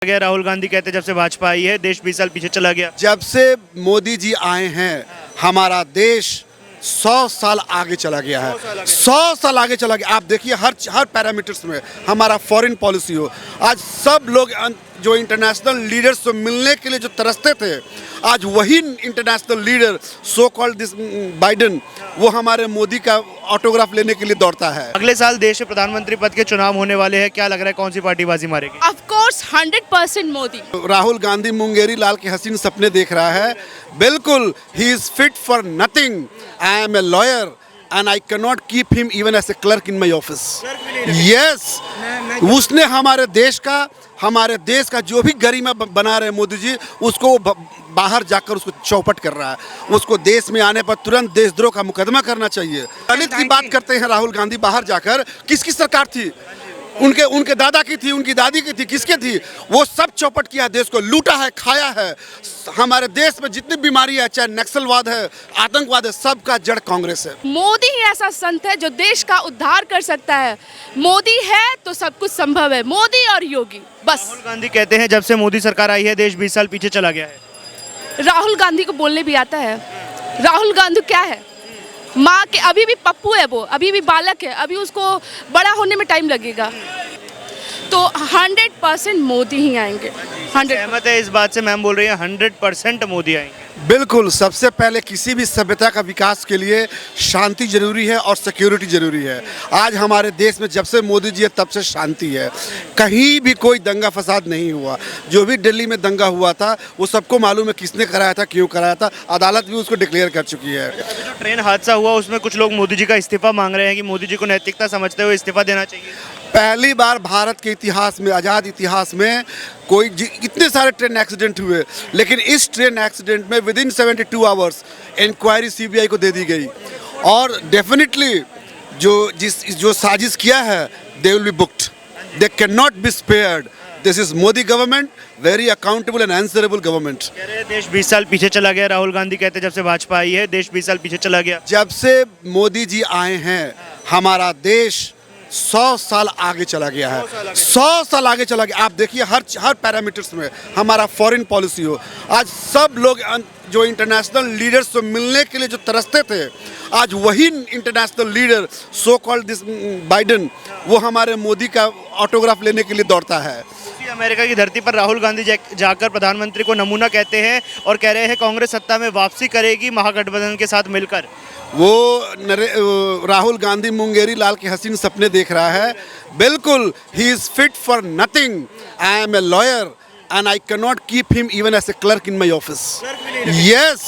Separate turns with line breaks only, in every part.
गया। राहुल गांधी कहते जब से भाजपा आई है देश 20 साल पीछे चला गया।
जब से मोदी जी आए हैं हमारा देश 100 साल आगे चला गया है। 100 साल आगे चला गया। आप देखिए हर पैरामीटर्स में हमारा फॉरेन पॉलिसी हो, आज सब लोग जो इंटरनेशनल लीडर्स से मिलने के लिए जो तरसते थे, आज वही international leader so called this Biden, वो हमारे मोदी का ऑटोग्राफ लेने के लिए दौड़ता है।
अगले साल देश में प्रधानमंत्री पद के चुनाव होने वाले हैं, क्या लग रहा है कौन सी पार्टी बाजी मारेगी?
Of course 100% Modi.
राहुल गांधी मुंगेरी लाल के हसीन सपने देख रहा है। बिल्कुल, he is fit for nothing. I am a lawyer and I cannot keep him even as a clerk in my office. Yes, उसने हमारे देश का जो भी गरिमा बना रहे मोदी जी, उसको बाहर जाकर उसको चौपट कर रहा है। उसको देश में आने पर तुरंत देशद्रोह का मुकदमा करना चाहिए। दलित की बात करते हैं राहुल गांधी बाहर जाकर, किसकी सरकार थी? उनके दादा की थी, उनकी दादी की थी, किसके थी? वो सब चौपट किया, देश को लूटा है, खाया है। हमारे देश में जितनी बीमारी है, चाहे नक्सलवाद है, आतंकवाद है, सबका जड़ कांग्रेस है।
मोदी ही ऐसा संत है जो देश का उद्धार कर सकता है। मोदी है तो सब कुछ संभव है। मोदी और योगी बस।
राहुल गांधी कहते हैं जब से मोदी सरकार आई है देश 20 साल पीछे चला गया है।
राहुल गांधी को बोलने भी आता है। राहुल गांधी क्या है? माँ के अभी भी पप्पू है, वो अभी भी बालक है, अभी उसको बड़ा होने में टाइम लगेगा। तो 100% मोदी ही आएंगे। 100
सहमत है इस बात से? मैम बोल रही है 100% मोदी आएंगे।
बिल्कुल, सबसे पहले किसी भी सभ्यता का विकास के लिए शांति जरूरी है और सिक्योरिटी जरूरी है। आज हमारे देश में जब से मोदी जी है तब से शांति है। कहीं भी कोई दंगा फसाद नहीं हुआ। जो भी दिल्ली में दंगा हुआ था वो सबको मालूम है किसने कराया था, क्यों कराया था। अदालत भी उसको डिक्लेयर कर चुकी है।
जो ट्रेन हादसा हुआ उसमें कुछ लोग मोदी जी का इस्तीफा मांग रहे हैं कि मोदी जी को नैतिकता समझते हुए इस्तीफा देना चाहिए।
पहली बार भारत के इतिहास में, आज़ाद इतिहास में इतने सारे ट्रेन एक्सीडेंट हुए, लेकिन इस ट्रेन एक्सीडेंट में within 72 hours inquiry CBI को दे दी गई। और डेफिनेटली जो साजिश किया है, they will be booked, they can not be spared. This is Modi government, very accountable and answerable government.
कह रहे हैं देश 20 साल पीछे चला गया। राहुल गांधी कहते जब से भाजपा आई है देश 20 साल पीछे चला गया।
जब से मोदी जी आए हैं हमारा देश 100 साल आगे चला गया है। 100 साल आगे चला गया। आप देखिए हर पैरामीटर्स में हमारा फॉरेन पॉलिसी हो, आज सब लोग जो इंटरनेशनल लीडर्स से मिलने के लिए जो तरसते थे, आज वही international leader so called this Biden, वो हमारे मोदी का ऑटोग्राफ लेने के लिए दौड़ता है।
अमेरिका की धरती पर राहुल गांधी जाकर प्रधानमंत्री को नमूना कहते हैं और कह रहे हैं कांग्रेस सत्ता में वापसी करेगी महागठबंधन के साथ मिलकर।
वो राहुल गांधी मुंगेरी लाल के हसीन सपने देख रहा है। बिल्कुल, he is fit for nothing. I am a lawyer and I cannot keep him even as a clerk in my office. Yes,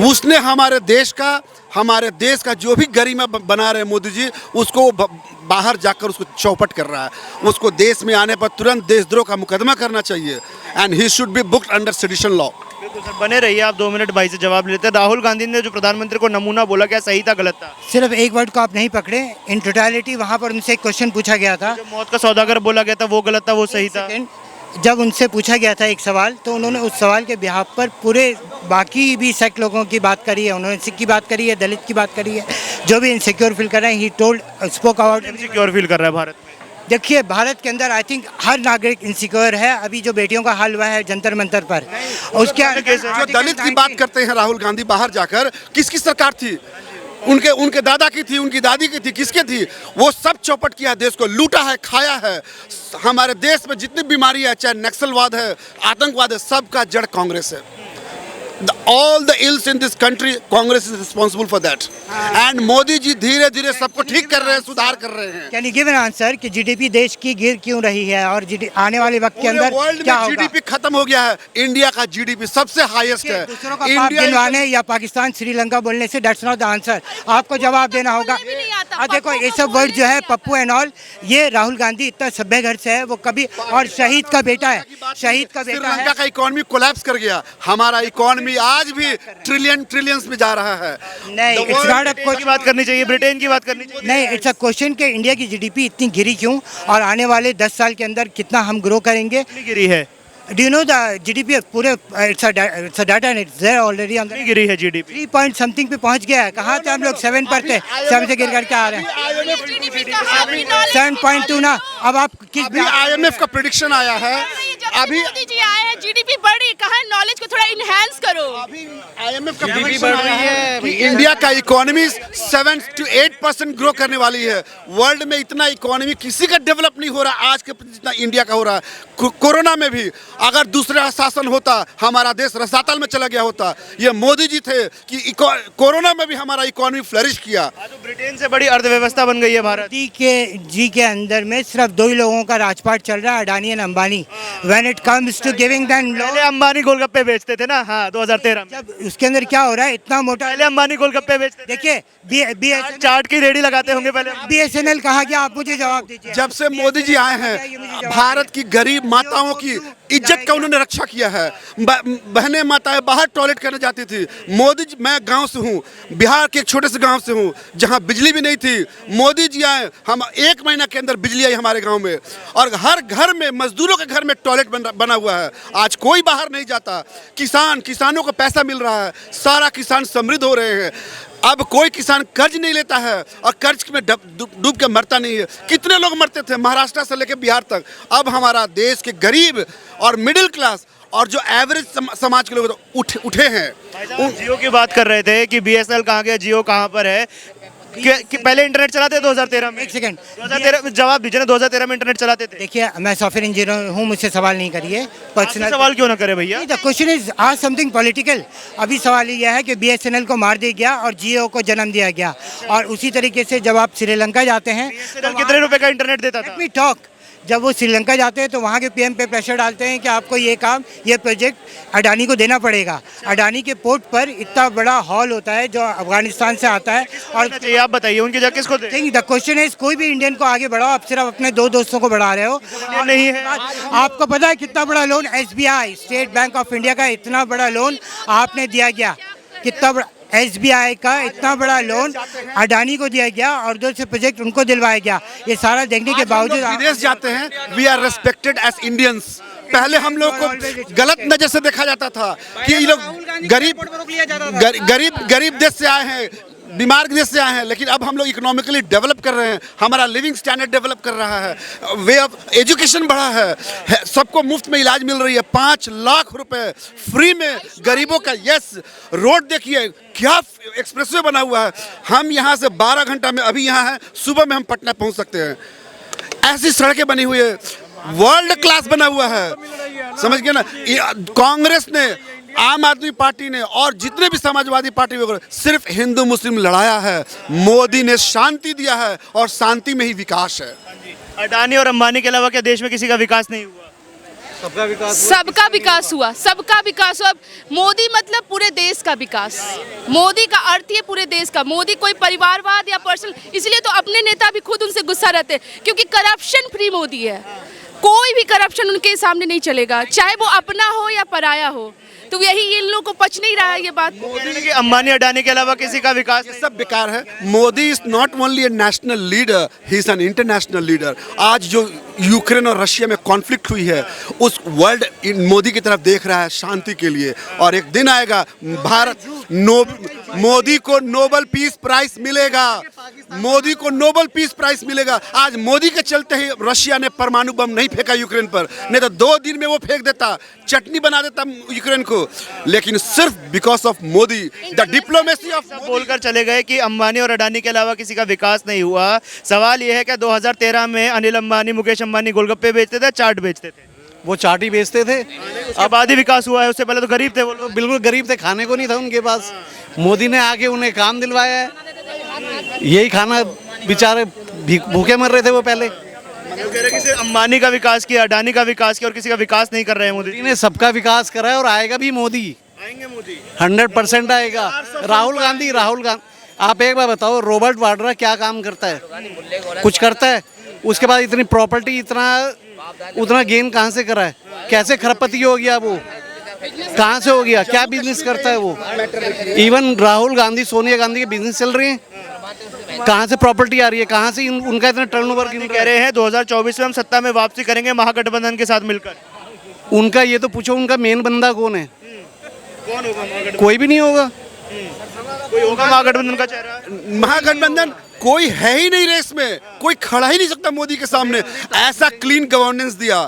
उसने हमारे देश का जो भी गरिमा बना रहे मोदी जी, उसको बाहर जाकर उसको चौपट कर रहा है। उसको देश में आने पर तुरंत देशद्रोह का मुकदमा करना चाहिए। And he should be booked under sedition law.
बिल्कुल सर, बने रहिए आप। 2 मिनट भाई से जवाब लेते हैं। राहुल गांधी ने जो प्रधानमंत्री को नमूना बोला, क्या सही था गलत था?
सिर्फ एक वर्ड को आप नहीं पकड़े, इन टोटलिटी वहाँ पर उनसे एक क्वेश्चन पूछा गया था।
जो मौत का सौदागर बोला गया था वो गलत था, वो सही था?
जब उनसे पूछा गया था एक सवाल, तो उन्होंने उस सवाल के बिहाफ पर पूरे बाकी भी सेक्ट लोगों की बात करी है। उन्होंने सिख की बात करी है, दलित की बात करी है, जो भी इनसिक्योर फील कर रहे हैं। He told spoke about
insecure feel कर रहा है भारत में।
देखिए, भारत के अंदर आई थिंक हर नागरिक इनसिक्योर है। अभी जो बेटियों का हाल हुआ है जंतर मंतर पर, उसके
जो दलित की बात करते हैं राहुल गांधी बाहर जाकर, किसकी सरकार थी? उनके दादा की थी, उनकी दादी की थी, किसके थी? वो सब चौपट किया, देश को लूटा है, खाया है। हमारे देश में जितनी बीमारी है, चाहे नक्सलवाद है, आतंकवाद है, सबका जड़ कांग्रेस है। All the ills in this country, Congress is responsible for that. And Modi ji धीरे धीरे सबको ठीक कर रहे हैं, सुधार कर रहे हैं।
Can you give an answer कि जीडीपी देश की गिर क्यों रही है और आने वाले वक्त के अंदर क्या होगा?
जीडीपी खत्म हो गया है। इंडिया का जीडीपी सबसे हाईएस्ट है।
दूसरों का पाप गिनवाने या पाकिस्तान श्रीलंका बोलने से दैट्स नॉट द आंसर। आपको जवाब देना होगा। देखो, ये सब वर्ड जो है पप्पू एंड ऑल, ये राहुल गांधी इतना सभ्य घर से है, वो कभी, और शहीद का बेटा है, शहीद का बेटा है।
श्रीलंका का इकोनॉमी कोलैप्स कर गया, हमारा इकोनॉमी आज भी ट्रिलियंस में जा रहा है।
नहीं, इट्स नॉट अ
ब्रिटेन की बात करनी चाहिए, ब्रिटेन की बात करनी चाहिए।
नहीं, इट्स अ क्वेश्चन कि इंडिया की जीडीपी इतनी गिरी क्यों और आने वाले 10 साल के अंदर कितना हम ग्रो करेंगे।
कितनी गिरी है?
Do you know the GDP पूरे it's a data and it's there already on the
कितनी गिरी है जीडीपी?
3 point something पे पहुंच गया है। कहाँ थे हम लोग 7 पर थे, 7 से गिर करके आ रहे हैं। 7.2 ना, अब आप किस
अभी IMF का प्रिडिक्शन आया है, अभी
मोदी जी आए हैं, जीडीपी बढ़ रही है, कहाँ नॉलेज को थोड़ा इनहेंस करो।
IMF का प्रिडिक्शन आया है कि इंडिया का इकोनॉमी 7 to 8% ग्रो करने वाली है। वर्ल्ड में इतना इकोनॉमी किसी का डेवलप नहीं हो रहा आज के जितना इंडिया का हो रहा है। कोरोना में भी अगर दूसरा शासन होता, हमारा देश रसातल में चला गया होता। ये मोदी जी थे कि कोरोना में भी हमारा इकोनॉमी फ्लरिश किया।
आज तो ब्रिटेन से बड़ी अर्थव्यवस्था बन गई है भारत।
जी के अंदर में सिर्फ 2 ही लोगों का राजपाट चल रहा है, अडानी और Ambani. When it comes to giving them
पहले अंबानी गोलगप्पे बेचते थे ना, हाँ 2013 में।
जब उसके अंदर क्या हो रहा है, इतना मोटा।
पहले अंबानी गोलगप्पे बेचते थे।
देखिए
चाट की रेडी लगाते होंगे पहले।
BSNL कहा गया, आप मुझे जवाब दीजिए।
जब से मोदी जी आए हैं, भारत की गरीब माताओं की इज्जत का उन्होंने रक्षा किया है। बहनें माताएं बाहर टॉयलेट करने जाती थी। मोदी जी, मैं गांव से हूँ, बिहार के एक छोटे से गांव से हूँ जहां बिजली भी नहीं थी। मोदी जी आए, हम 1 महीना के अंदर बिजली आई हमारे गांव में, और हर घर में, मजदूरों के घर में टॉयलेट बना हुआ है। आज कोई बाहर नहीं जाता। किसानों को पैसा मिल रहा है, सारा किसान समृद्ध हो रहे हैं। अब कोई किसान कर्ज नहीं लेता है और कर्ज में डूब के मरता नहीं है। कितने लोग मरते थे महाराष्ट्र से लेकर बिहार तक। अब हमारा देश के गरीब और मिडिल क्लास और जो एवरेज समाज के लोग उठे हैं।
जियो की बात कर रहे थे कि BSNL कहाँ गया, जियो कहाँ पर है। कि पहले इंटरनेट चलाते 2013 में।
1 सेकंड,
2013 जवाब दीजिए ना, 2013 में इंटरनेट चलाते थे।
देखिए मैं सॉफ्टवेयर इंजीनियर हूँ, मुझसे सवाल नहीं करिए पर्सनल।
सवाल क्यों ना करे भैया?
द क्वेश्चन इज आज समथिंग पॉलिटिकल। अभी सवाल यह है कि BSNL को मार दिया गया और जियो को जन्म दिया गया। और उसी तरीके से जब आप श्रीलंका जाते हैं,
कितने रुपए का इंटरनेट देता था?
Let me talk. जब वो श्रीलंका जाते हैं तो वहाँ के PM पे प्रेशर डालते हैं कि आपको ये काम, ये प्रोजेक्ट अडानी को देना पड़ेगा। अडानी के पोर्ट पर इतना बड़ा हॉल होता है जो अफगानिस्तान से आता है। और
चाहिए आप बताइए उनकी जगह किसको दे?
द क्वेश्चन इज, कोई भी इंडियन को आगे बढ़ाओ, आप सिर्फ अपने 2 दोस्तों को बढ़ा रहे हो।
नहीं है।
आपको पता है कितना बड़ा loan SBI, state bank of India का इतना बड़ा लोन आपने दिया गया? कितना बड़ा SBI का इतना बड़ा लोन अडानी को दिया गया और 2 से प्रोजेक्ट उनको दिलवाया गया। ये सारा देखने के बावजूद
विदेश जाते हैं। We are respected as Indians. पहले हम लोग को गलत नजर से देखा जाता था कि ये लोग गरीब देश से आए हैं, बीमार देश से आए हैं। लेकिन अब हम लोग इकोनॉमिकली डेवलप कर रहे हैं, हमारा लिविंग स्टैंडर्ड डेवलप कर रहा है, वे ऑफ एजुकेशन बढ़ा है, सबको मुफ्त में इलाज मिल रही है, 5 लाख रुपए फ्री में गरीबों का। यस, रोड देखिए क्या एक्सप्रेसवे बना हुआ है। हम यहाँ से 12 घंटा में अभी यहाँ हैं, सुबह में हम पटना पहुँच सकते हैं। ऐसी सड़कें बनी हुई है, वर्ल्ड क्लास बना हुआ है। समझ गए ना? कांग्रेस ने, आम आदमी पार्टी ने और जितने भी समाजवादी पार्टी वगैरह सिर्फ हिंदू मुस्लिम लड़ाया है। मोदी ने शांति दिया है और शांति में ही विकास है।
अडानी और अंबानी के अलावा क्या देश में किसी का विकास नहीं हुआ?
सबका विकास हुआ, सबका विकास हुआ। मोदी मतलब पूरे देश का विकास। मोदी का अर्थ ही है पूरे देश का। मोदी कोई परिवारवाद या पर्सनल, इसलिए तो अपने नेता भी खुद उनसे गुस्सा रहते हैं क्योंकि करप्शन फ्री मोदी है। कोई भी करप्शन उनके सामने नहीं चलेगा, चाहे वो अपना हो या पराया हो। तो यही इन लोगों को पच नहीं रहा है ये बात।
कि अंबानी अडानी के अलावा किसी का विकास
सब बेकार है। Modi is not only A national leader, he is an international leader. आज जो यूक्रेन और रशिया में कॉन्फ्लिक्ट हुई है, उस वर्ल्ड मोदी की तरफ देख रहा है शांति के लिए। और एक दिन आएगा भारत मोदी को नोबेल पीस प्राइज मिलेगा। मोदी को नोबेल पीस प्राइज मिलेगा। आज मोदी के चलते ही रशिया ने परमाणु बम नहीं फेंका यूक्रेन पर, नहीं तो 2 दिन में वो फेंक देता, चटनी बना देता यूक्रेन को। लेकिन सिर्फ because of Modi, the diplomacy of.
बोलकर चले गए कि अंबानी और अडानी के अलावा किसी का विकास नहीं हुआ। सवाल यह है कि 2013 में अनिल अंबानी, मुकेश अंबानी गोलगप्पे बेचते थे, चाट बेचते थे?
वो चाट ही बेचते थे।
अब आदि विकास हुआ है, उससे पहले तो गरीब थे वो लोग।
बिल्कुल गरीब थे, खाने को नहीं था उनके पास। मोदी ने आके उन्हें काम दिलवाया है, यही खाना बेचारे भूखे मर रहे थे वो पहले।
कह रहे कि सिर्फ अंबानी का विकास किया, अडानी का विकास किया और किसी का विकास नहीं कर रहे हैं मोदी।
मोदी ने सबका विकास करा है और आएगा भी मोदी,
आएंगे मोदी
100% आएगा। राहुल गांधी आप एक बार बताओ, रॉबर्ट वाड्रा क्या काम करता है? कुछ करता है? उसके बाद इतनी प्रॉपर्टी, उतना गेन कहाँ से करा है? कैसे खरपति हो गया वो? कहाँ से हो गया? क्या बिजनेस करता है वो? इवन राहुल गांधी, सोनिया गांधी के बिजनेस चल रहे हैं, कहाँ से प्रॉपर्टी आ रही है? कहाँ से उनका इतना टर्नओवर?
कह रहे हैं 2024 में हम सत्ता में वापसी करेंगे महागठबंधन के साथ मिलकर।
उनका ये तो पूछो, उनका मेन बंदा कौन है?
कौन होगा महागठबंधन?
कोई भी नहीं होगा।
कोई होगा महागठबंधन का चेहरा?
महागठबंधन कोई है ही नहीं रेस में, कोई खड़ा ही नहीं सकता मोदी के सामने। ऐसा क्लीन गवर्नेंस दिया,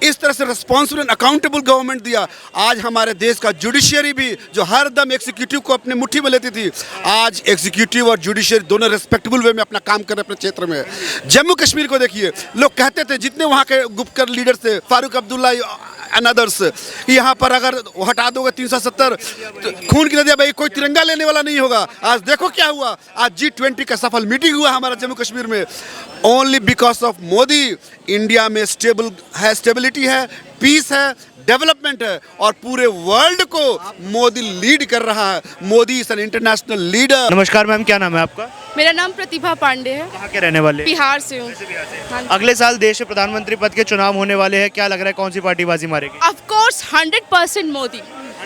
इस तरह से रिस्पॉन्सिबल एंड अकाउंटेबल गवर्नमेंट दिया। आज हमारे देश का जुडिशियरी भी जो हर दम एग्जीक्यूटिव को अपने मुट्ठी में लेती थी, आज एग्जीक्यूटिव और जुडिशियरी दोनों रिस्पेक्टेबल वे में अपना काम कर रहे हैं अपने क्षेत्र में। जम्मू कश्मीर को देखिए, लोग कहते थे जितने वहाँ के गुपकर लीडर थे, फारूक अब्दुल्ला एंड अदर्स, यहाँ पर अगर हटा दोगे 370 तो खून की नदियाँ, भाई कोई तिरंगा लेने वाला नहीं होगा। आज देखो क्या हुआ, आज G20 का सफल मीटिंग हुआ हमारा जम्मू कश्मीर में। Only because of Modi India में स्टेबिलिटी है, पीस है, डेवलपमेंट है, और पूरे वर्ल्ड को मोदी लीड कर रहा है। Modi is an international leader.
नमस्कार मैम, क्या नाम है आपका?
मेरा नाम प्रतिभा पांडे है,
कहाँ के रहने वाले?
बिहार से हूँ। हाँ जी।
अगले साल देश में प्रधानमंत्री पद के चुनाव होने वाले हैं, क्या लग रहा है कौन सी पार्टी बाजी मारेगी?
Of course 100% Modi,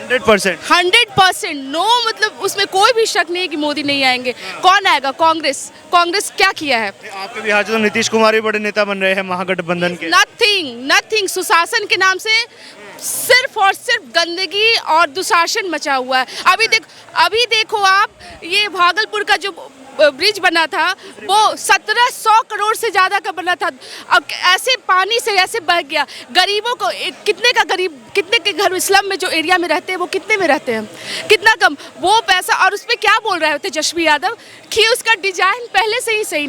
100%।
100%। नो मतलब उसमें कोई भी शक नहीं है कि मोदी नहीं आएंगे। कौन आएगा? कांग्रेस। कांग्रेस क्या किया है?
आपके बिहार से तो नीतीश कुमार भी बड़े नेता बन रहे हैं महागठबंधन के।
नथिंग। सुशासन के नाम से सिर्फ और सिर्फ गंदगी और दुशासन मचा हुआ है। अभी देखो आप, ये भागलपुर का जो ब्रिज बना था वो 1700 करोड़ से ज़्यादा का बना था। अब ऐसे पानी से ऐसे बह गया। गरीबों को कितने के घर स्लम में जो एरिया में रहते हैं वो कितने में रहते हैं? कितना कम वो पैसा। और उसमें क्या बोल रहे थे तेजस्वी यादव कि उसका डिजाइन पहले से ही सही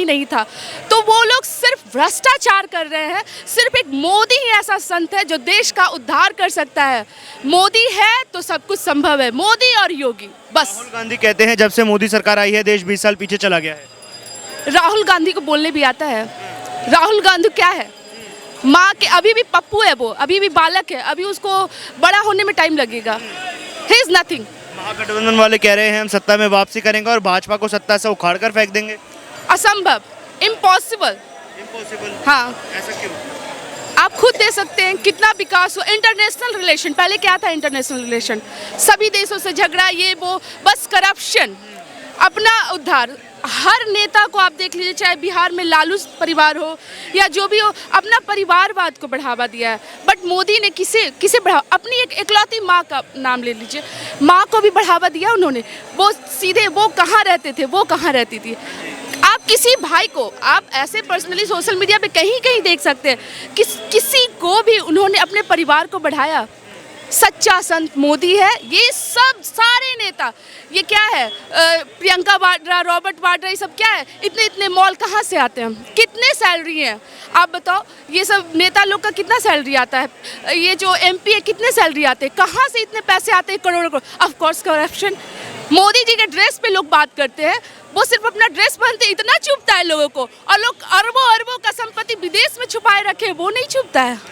नहीं था। तो वो लोग सिर्फ भ्रष्टाचार कर रहे हैं। सिर्फ एक मोदी ही ऐसा संत है जो देश का उद्धार कर सकता है। मोदी है तो सब कुछ संभव है, मोदी और योगी बस।
राहुल गांधी कहते हैं जब से मोदी सरकार आई है देश 20 साल पीछे चला गया है।
राहुल गांधी को बोलने भी आता है। राहुल गांधी क्या है? माँ के अभी भी पप्पू है, वो अभी भी बालक है, अभी उसको बड़ा होने में टाइम लगेगा। He is nothing.
महागठबंधन वाले कह रहे हैं हम सत्ता में वापसी करेंगे और भाजपा को सत्ता से उखाड़ कर फेंक देंगे।
असंभव, इम्पॉसिबल। हाँ,
ऐसा क्यों?
आप खुद दे सकते हैं कितना विकास हुआ। इंटरनेशनल रिलेशन, पहले क्या था इंटरनेशनल रिलेशन? सभी देशों से झगड़ा, ये वो, बस करप्शन। अपना उद्धार, हर नेता को आप देख लीजिए, चाहे बिहार में लालू परिवार हो या जो भी हो, अपना परिवारवाद को बढ़ावा दिया है। बट मोदी ने किसे बढ़ावा? अपनी एक इकलौती माँ का नाम ले लीजिए, माँ को भी बढ़ावा दिया उन्होंने। वो सीधे वो कहाँ रहते थे, वो कहाँ रहती थी। आप किसी भाई को आप ऐसे पर्सनली सोशल मीडिया पे कहीं देख सकते हैं, किसी को भी उन्होंने अपने परिवार को बढ़ाया। सच्चा संत मोदी है। ये सब सारे नेता, ये क्या है, प्रियंका वाड्रा, रॉबर्ट वाड्रा, ये सब क्या है? इतने मॉल कहाँ से आते हैं? कितने सैलरी हैं आप बताओ? ये सब नेता लोग का कितना सैलरी आता है? ये जो MP है कितने सैलरी आते हैं? कहाँ से इतने पैसे आते हैं? करोड़ों। Of course corruption. Modi ji के ड्रेस पे लोग बात करते हैं, वो सिर्फ अपना ड्रेस पहनते इतना चुभता है लोगों को, और लोग अरबों का संपत्ति विदेश में छुपाए रखे वो नहीं चुभता है।